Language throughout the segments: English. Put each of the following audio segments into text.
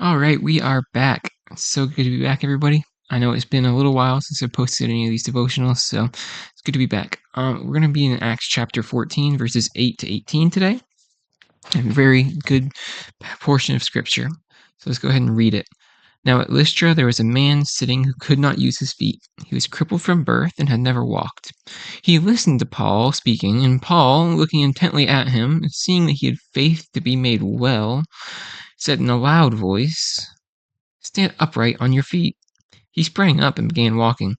All right, we are back. It's so good to be back, everybody. I know it's been a little while since I posted any of these devotionals, so it's good to be back. We're going to be in Acts chapter 14, verses 8 to 18 today. A very good portion of scripture. So let's go ahead and read it. Now at Lystra there was a man sitting who could not use his feet. He was crippled from birth and had never walked. He listened to Paul speaking, and Paul, looking intently at him, and seeing that he had faith to be made well, said in a loud voice, "Stand upright on your feet." He sprang up and began walking.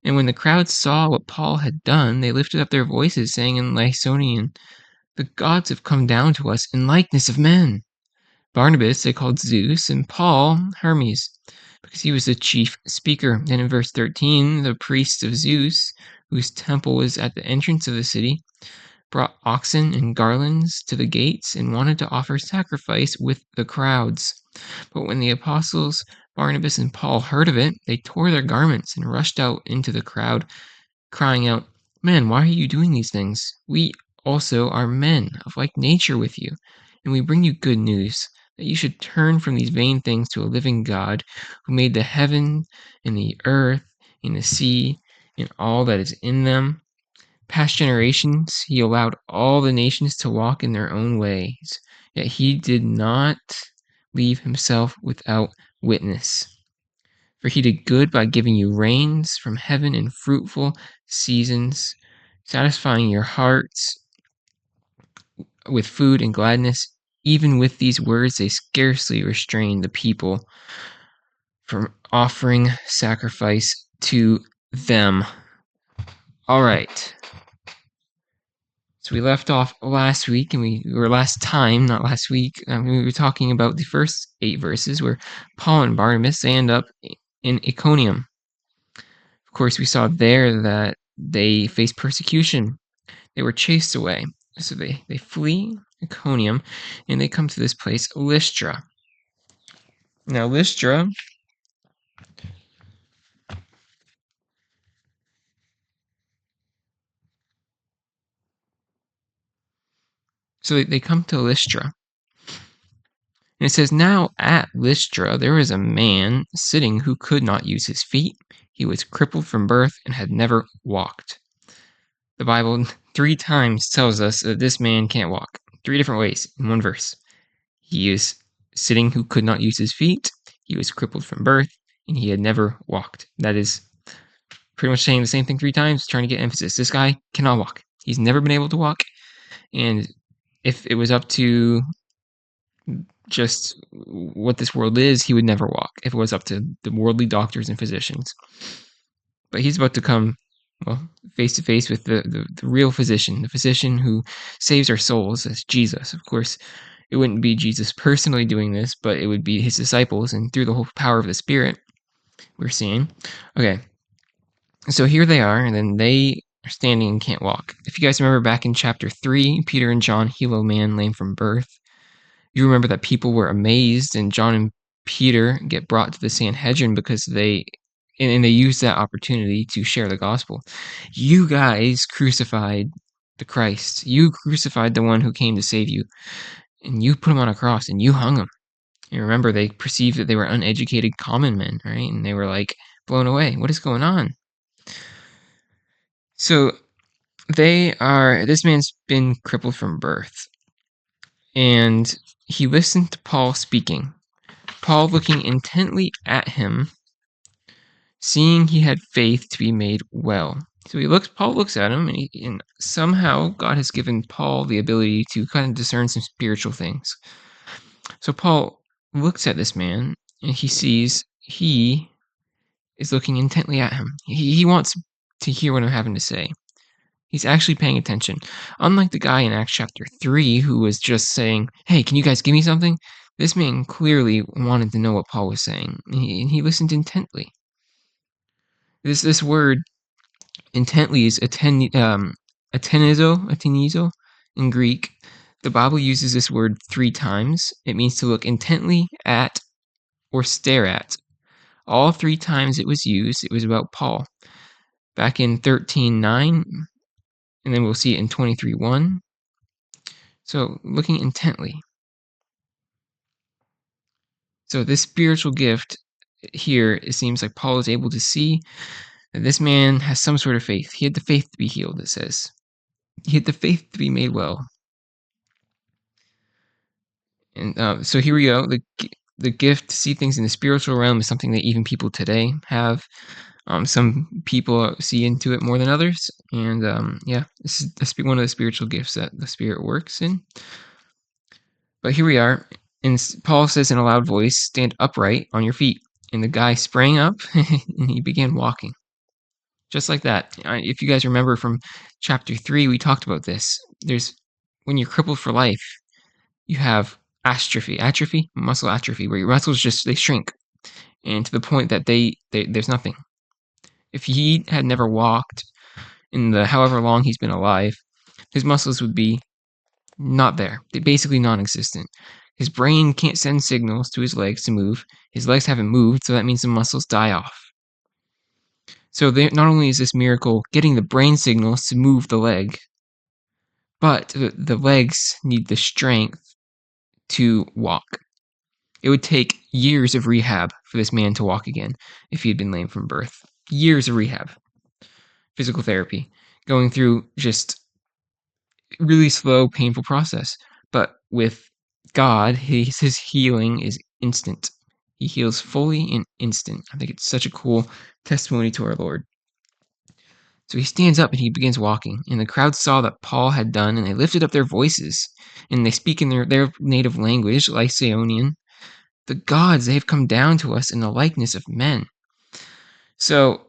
And when the crowd saw what Paul had done, they lifted up their voices, saying in Lycaonian, "The gods have come down to us in likeness of men." Barnabas they called Zeus, and Paul Hermes, because he was the chief speaker. Then in verse 13, the priests of Zeus, whose temple was at the entrance of the city, brought oxen and garlands to the gates and wanted to offer sacrifice with the crowds. But when the apostles Barnabas and Paul heard of it, they tore their garments and rushed out into the crowd, crying out, "Men, why are you doing these things? We also are men of like nature with you, and we bring you good news, that you should turn from these vain things to a living God, who made the heaven and the earth and the sea and all that is in them. Past generations, he allowed all the nations to walk in their own ways, yet he did not leave himself without witness. For he did good by giving you rains from heaven in fruitful seasons, satisfying your hearts with food and gladness." Even with these words, they scarcely restrained the people from offering sacrifice to them. All right. So we left off last week, and last time, not last week, we were talking about the first 8 verses where Paul and Barnabas, they end up in Iconium. Of course, we saw there that they faced persecution. They were chased away. So they flee Iconium, and they come to this place, Lystra. Now, Lystra, so they come to Lystra. And it says, "Now at Lystra there was a man sitting who could not use his feet. He was crippled from birth and had never walked." The Bible 3 times tells us that this man can't walk. 3 different ways in one verse. He is sitting who could not use his feet. He was crippled from birth, and he had never walked. That is pretty much saying the same thing 3 times, trying to get emphasis. This guy cannot walk. He's never been able to walk. And if it was up to just what this world is, he would never walk if it was up to the worldly doctors and physicians. But he's about to come, well, face to face with the real physician, the physician who saves our souls, as Jesus. Of course, it wouldn't be Jesus personally doing this, but it would be his disciples, and through the whole power of the Spirit, we're seeing. Okay, so here they are, and then they are standing and can't walk. If you guys remember back in chapter 3, Peter and John heal a man lame from birth. You remember that people were amazed, and John and Peter get brought to the Sanhedrin because they use that opportunity to share the gospel. You guys crucified the Christ. You crucified the one who came to save you, and you put him on a cross, and you hung him. And remember, they perceived that they were uneducated common men, right? And they were like blown away. What is going on? So this man's been crippled from birth, and he listened to Paul speaking. Paul looking intently at him, seeing he had faith to be made well. So Paul looks at him, and somehow God has given Paul the ability to kind of discern some spiritual things. So Paul looks at this man, and he sees he is looking intently at him. He wants to hear what I'm having to say. He's actually paying attention. Unlike the guy in Acts chapter 3 who was just saying, "Hey, can you guys give me something?" This man clearly wanted to know what Paul was saying, and he listened intently. This word intently is atenizo in Greek. The Bible uses this word 3 times. It means to look intently at or stare at. All 3 times it was used, it was about Paul. Back in 13:9, and then we'll see it in 23:1. So looking intently. So this spiritual gift here, it seems like Paul is able to see that this man has some sort of faith. He had the faith to be healed, it says. He had the faith to be made well. And so here we go. The gift to see things in the spiritual realm is something that even people today have. Some people see into it more than others, and yeah, this is one of the spiritual gifts that the Spirit works in. But here we are, and Paul says in a loud voice, "Stand upright on your feet." And the guy sprang up and he began walking, just like that. If you guys remember from chapter 3, we talked about this. When you're crippled for life, you have muscle atrophy, where your muscles they shrink, and to the point that there's nothing. If he had never walked in the however long he's been alive, his muscles would be not there. They're basically non-existent. His brain can't send signals to his legs to move. His legs haven't moved, so that means the muscles die off. So not only is this miracle getting the brain signals to move the leg, but the legs need the strength to walk. It would take years of rehab for this man to walk again if he had been lame from birth. Years of rehab. Physical therapy. Going through just really slow, painful process. But with God, his healing is instant. He heals fully in instant. I think it's such a cool testimony to our Lord. So he stands up and he begins walking, and the crowd saw that Paul had done, and they lifted up their voices, and they speak in their native language, Lycaonian. The gods, they have come down to us in the likeness of men. So,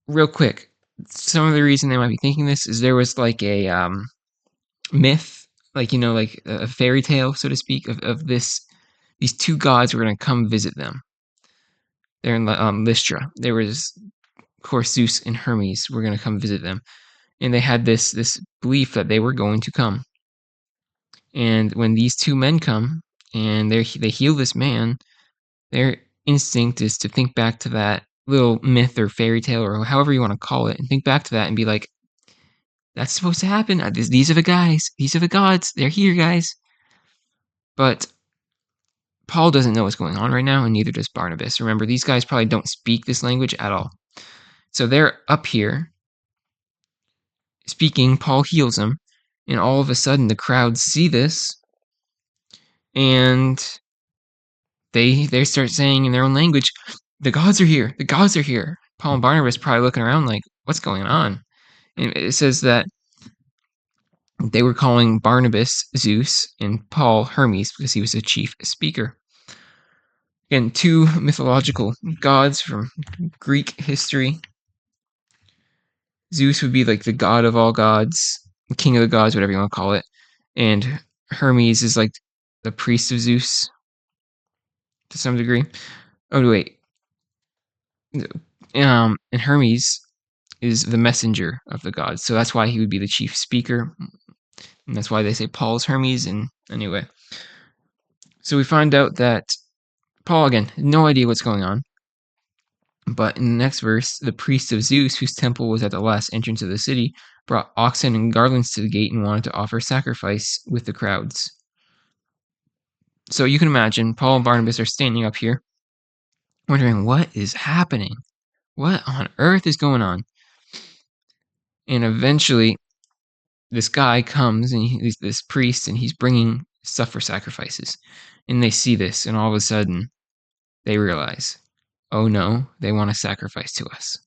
real quick, some of the reason they might be thinking this is there was like a myth, like a fairy tale, so to speak, of these two gods were going to come visit them. They're in Lystra. There was, of course, Zeus and Hermes were going to come visit them, and they had this belief that they were going to come. And when these two men come and they heal this man, their instinct is to think back to that little myth or fairy tale or however you want to call it, and think back to that and be like, that's supposed to happen. These are the guys. These are the gods. They're here, guys. But Paul doesn't know what's going on right now, and neither does Barnabas. Remember, these guys probably don't speak this language at all. So they're up here speaking. Paul heals them, and all of a sudden the crowds see this, and they start saying in their own language, the gods are here. The gods are here. Paul and Barnabas probably looking around like, what's going on? And it says that they were calling Barnabas Zeus and Paul Hermes because he was the chief speaker. Again, two mythological gods from Greek history. Zeus would be like the god of all gods, the king of the gods, whatever you want to call it. And Hermes is like the priest of Zeus to some degree. Oh, wait. And Hermes is the messenger of the gods. So that's why he would be the chief speaker. And that's why they say Paul's Hermes. And anyway. So we find out that Paul, again, no idea what's going on. But in the next verse, the priest of Zeus, whose temple was at the last entrance of the city, brought oxen and garlands to the gate and wanted to offer sacrifice with the crowds. So you can imagine, Paul and Barnabas are standing up here, wondering what is happening? What on earth is going on? And eventually, this guy comes, and he's this priest, and he's bringing stuff for sacrifices. And they see this, and all of a sudden, they realize, oh no, they want to sacrifice to us.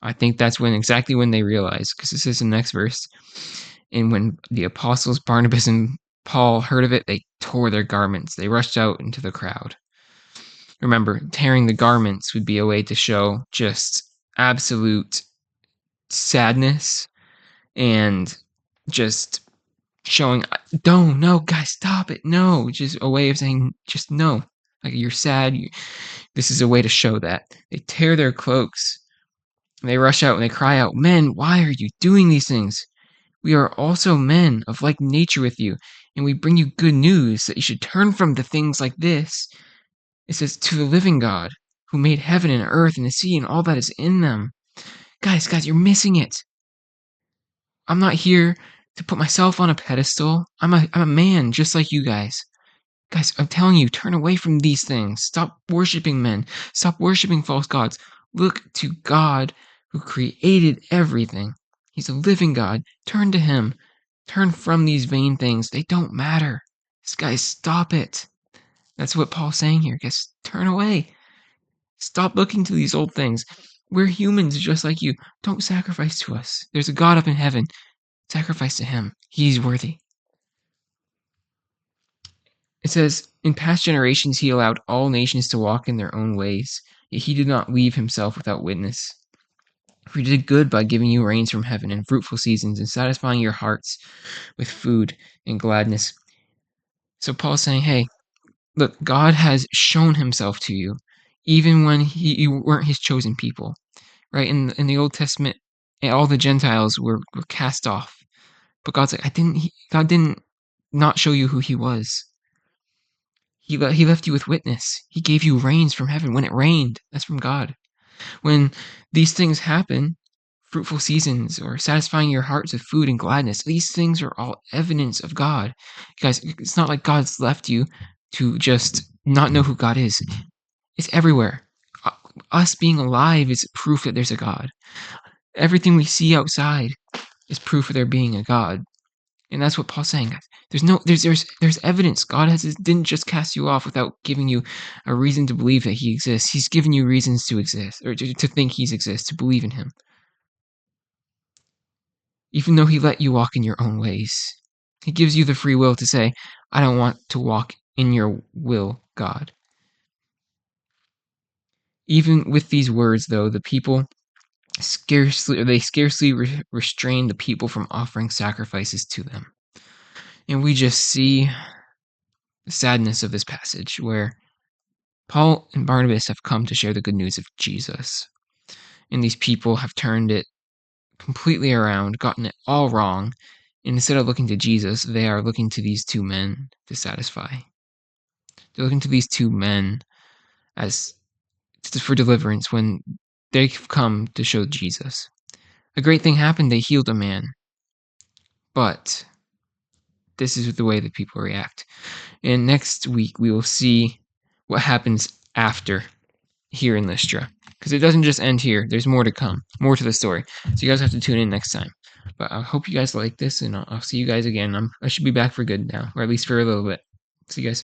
I think that's exactly when they realize, because this is the next verse. And when the apostles Barnabas and Paul heard of it, they tore their garments. They rushed out into the crowd. Remember, tearing the garments would be a way to show just absolute sadness and just showing, no, guys, stop it, no. Just a way of saying, just no. Like, you're sad. This is a way to show that. They tear their cloaks. And they rush out and they cry out, men, why are you doing these things? We are also men of like nature with you, and we bring you good news that you should turn from the things like this. It says, to the living God, who made heaven and earth and the sea and all that is in them. Guys, you're missing it. I'm not here to put myself on a pedestal. I'm a man just like you guys. Guys, I'm telling you, turn away from these things. Stop worshiping men. Stop worshiping false gods. Look to God who created everything. He's a living God. Turn to Him. Turn from these vain things. They don't matter. Guys, stop it. That's what Paul's saying here. Guys, turn away. Stop looking to these old things. We're humans just like you. Don't sacrifice to us. There's a God up in heaven. Sacrifice to Him. He's worthy. It says, in past generations he allowed all nations to walk in their own ways, yet he did not leave himself without witness. For he did good by giving you rains from heaven and fruitful seasons and satisfying your hearts with food and gladness. So Paul's saying, hey, look, God has shown himself to you, even when you weren't his chosen people. Right? In the Old Testament, all the Gentiles were cast off. But God's like, God didn't not show you who he was. He left you with witness. He gave you rains from heaven. When it rained, that's from God. When these things happen, fruitful seasons or satisfying your hearts with food and gladness, these things are all evidence of God. Guys, it's not like God's left you to just not know who God is. It's everywhere. Us being alive is proof that there's a God. Everything we see outside is proof of there being a God. And that's what Paul's saying. There's evidence. God didn't just cast you off without giving you a reason to believe that he exists. He's given you reasons to exist, or to think he exists, to believe in him. Even though he let you walk in your own ways. He gives you the free will to say, I don't want to walk in your will, God. Even with these words, though, the people scarcely restrain the people from offering sacrifices to them. And we just see the sadness of this passage where Paul and Barnabas have come to share the good news of Jesus. And these people have turned it completely around, gotten it all wrong. And instead of looking to Jesus, they are looking to these two men to satisfy. They're looking to these two men as for deliverance when they've come to show Jesus. A great thing happened. They healed a man. But this is the way that people react. And next week, we will see what happens after here in Lystra. Because it doesn't just end here. There's more to come. More to the story. So you guys have to tune in next time. But I hope you guys like this, and I'll see you guys again. I should be back for good now. Or at least for a little bit. See you guys.